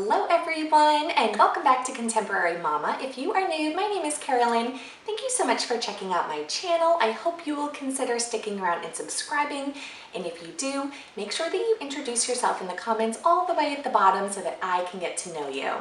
Hello everyone and welcome back to Contemporary Mama. If you are new, my name is Carolyn. Thank you so much for checking out my channel. I hope you will consider sticking around and subscribing. And if you do, make sure that you introduce yourself in the comments all the way at the bottom so that I can get to know you.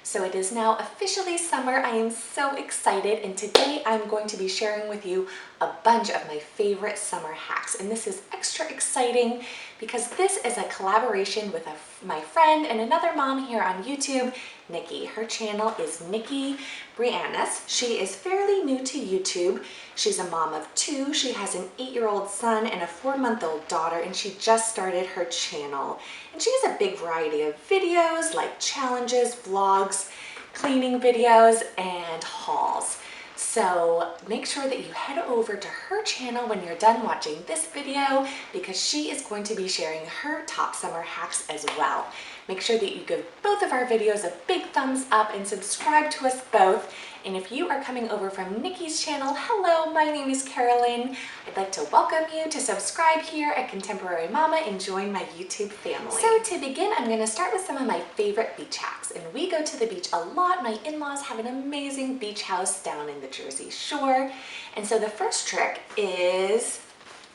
So it is now officially summer. I am so excited, and today I'm going to be sharing with you a bunch of my favorite summer hacks. And this is extra exciting because this is a collaboration with my friend and another mom here on YouTube, Nikki. Her channel is Nikki Briannas. She is fairly new to YouTube. She's a mom of two. She has an 8-year-old son and a 4-month-old daughter, and she just started her channel. And she has a big variety of videos like challenges, vlogs, cleaning videos, and hauls. So make sure that you head over to her channel when you're done watching this video because she is going to be sharing her top summer hacks as well. Make sure that you give both of our videos a big thumbs up and subscribe to us both. And if you are coming over from Nikki's channel, hello, my name is Carolyn. I'd like to welcome you to subscribe here at Contemporary Mama and join my YouTube family. So to begin, I'm gonna start with some of my favorite beach hacks. And we go to the beach a lot. My in-laws have an amazing beach house down in the Jersey Shore. And so the first trick is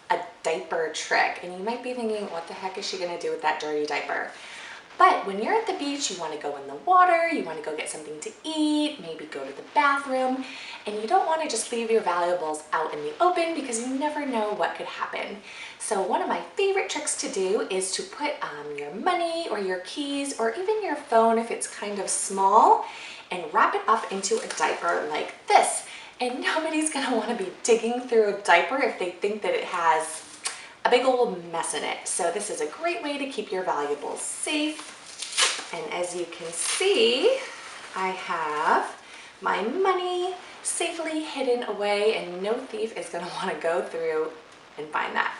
a diaper trick. And you might be thinking, what the heck is she gonna do with that dirty diaper? But when you're at the beach, you want to go in the water, you want to go get something to eat, maybe go to the bathroom, and you don't want to just leave your valuables out in the open because you never know what could happen. So one of my favorite tricks to do is to put your money or your keys or even your phone if it's kind of small and wrap it up into a diaper like this. And nobody's going to want to be digging through a diaper if they think that it has a big old mess in it. So this is a great way to keep your valuables safe. And as you can see, I have my money safely hidden away and no thief is gonna wanna go through and find that.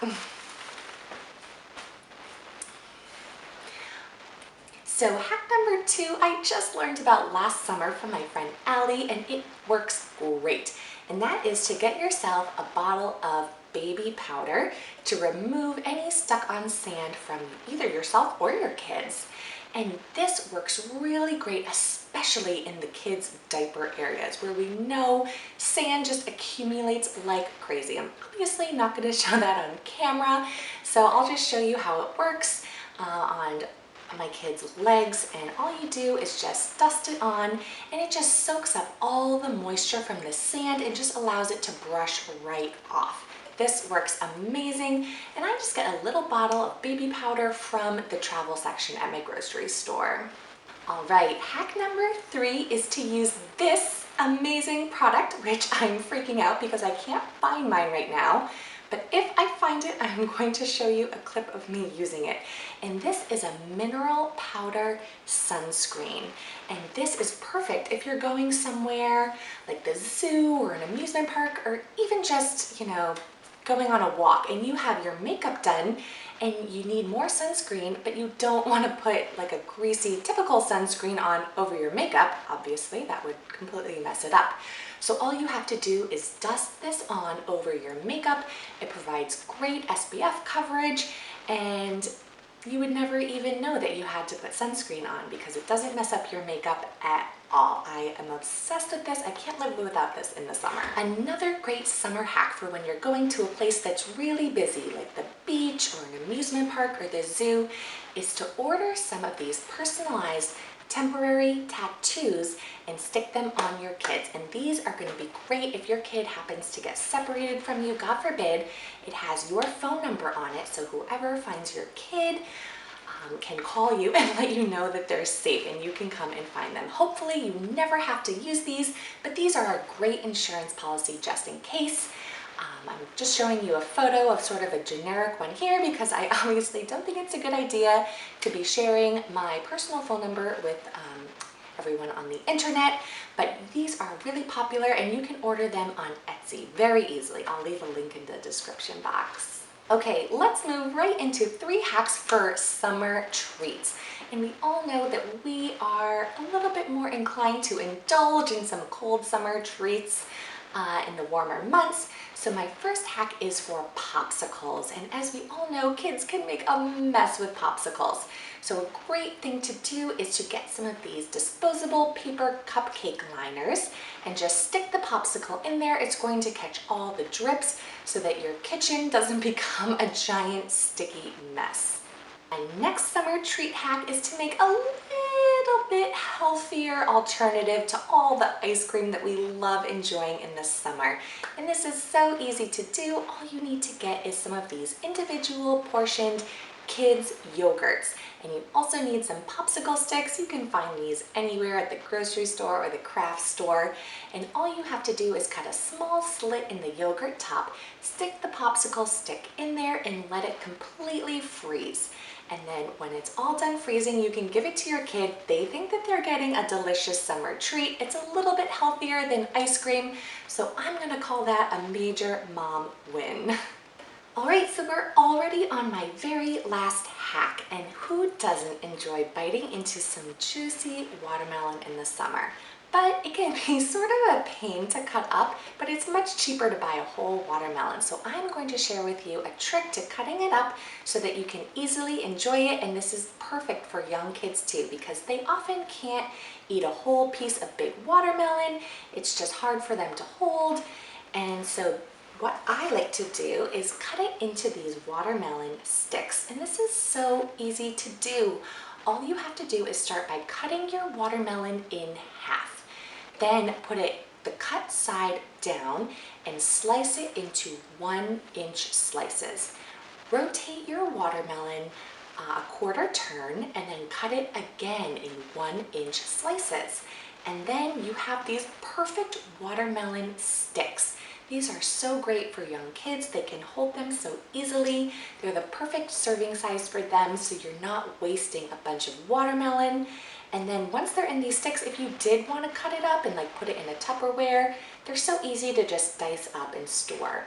So hack number 2, I just learned about last summer from my friend Allie, and it works great. And that is to get yourself a bottle of baby powder to remove any stuck on sand from either yourself or your kids. And this works really great, especially in the kids' diaper areas where we know sand just accumulates like crazy. I'm obviously not going to show that on camera, so I'll just show you how it works on my kids' legs, and all you do is just dust it on and it just soaks up all the moisture from the sand and just allows it to brush right off. This works amazing, and I just get a little bottle of baby powder from the travel section at my grocery store. All right, hack number 3 is to use this amazing product, which I'm freaking out because I can't find mine right now. But if I find it, I'm going to show you a clip of me using it. And this is a mineral powder sunscreen. And this is perfect if you're going somewhere like the zoo or an amusement park, or even just, going on a walk and you have your makeup done and you need more sunscreen, but you don't want to put like a greasy typical sunscreen on over your makeup. Obviously, that would completely mess it up. So all you have to do is dust this on over your makeup. It provides great SPF coverage, and you would never even know that you had to put sunscreen on because it doesn't mess up your makeup at all. I am obsessed with this. I can't live without this in the summer. Another great summer hack for when you're going to a place that's really busy, like the beach or an amusement park or the zoo, is to order some of these personalized temporary tattoos and stick them on your kids. And these are going to be great if your kid happens to get separated from you. God forbid, it has your phone number on it, so whoever finds your kid can call you and let you know that they're safe and you can come and find them. Hopefully you never have to use these, but these are a great insurance policy just in case. I'm just showing you a photo of sort of a generic one here because I obviously don't think it's a good idea to be sharing my personal phone number with everyone on the internet, but these are really popular and you can order them on Etsy very easily. I'll leave a link in the description box. Okay, let's move right into 3 hacks for summer treats. And we all know that we are a little bit more inclined to indulge in some cold summer treats. in the warmer months. So my first hack is for popsicles. And as we all know, kids can make a mess with popsicles. So a great thing to do is to get some of these disposable paper cupcake liners and just stick the popsicle in there. It's going to catch all the drips so that your kitchen doesn't become a giant sticky mess. My next summer treat hack is to make a little bit healthier alternative to all the ice cream that we love enjoying in the summer. And this is so easy to do. All you need to get is some of these individual portioned kids yogurts. And you also need some popsicle sticks. You can find these anywhere at the grocery store or the craft store. And all you have to do is cut a small slit in the yogurt top, stick the popsicle stick in there, and let it completely freeze. And then when it's all done freezing, you can give it to your kid. They think that they're getting a delicious summer treat. It's a little bit healthier than ice cream, so I'm gonna call that a major mom win. All right, so we're already on my very last hack, and who doesn't enjoy biting into some juicy watermelon in the summer? But it can be sort of a pain to cut up, but it's much cheaper to buy a whole watermelon. So I'm going to share with you a trick to cutting it up so that you can easily enjoy it. And this is perfect for young kids too, because they often can't eat a whole piece of big watermelon. It's just hard for them to hold. And so what I like to do is cut it into these watermelon sticks. And this is so easy to do. All you have to do is start by cutting your watermelon in half. Then put the cut side down and slice it into 1-inch slices. Rotate your watermelon a quarter turn and then cut it again in 1-inch slices. And then you have these perfect watermelon sticks. These are so great for young kids. They can hold them so easily. They're the perfect serving size for them, so you're not wasting a bunch of watermelon. And then once they're in these sticks, if you did want to cut it up and put it in a Tupperware, they're so easy to just dice up and store.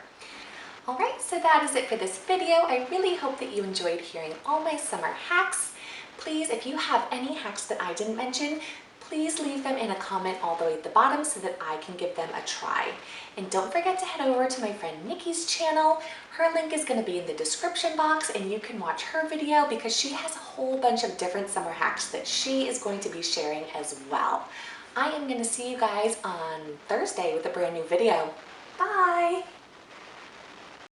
All right, so that is it for this video. I really hope that you enjoyed hearing all my summer hacks. Please, if you have any hacks that I didn't mention, please leave them in a comment all the way at the bottom so that I can give them a try. And don't forget to head over to my friend Nikki's channel. Her link is going to be in the description box and you can watch her video because she has a whole bunch of different summer hacks that she is going to be sharing as well. I am going to see you guys on Thursday with a brand new video. Bye!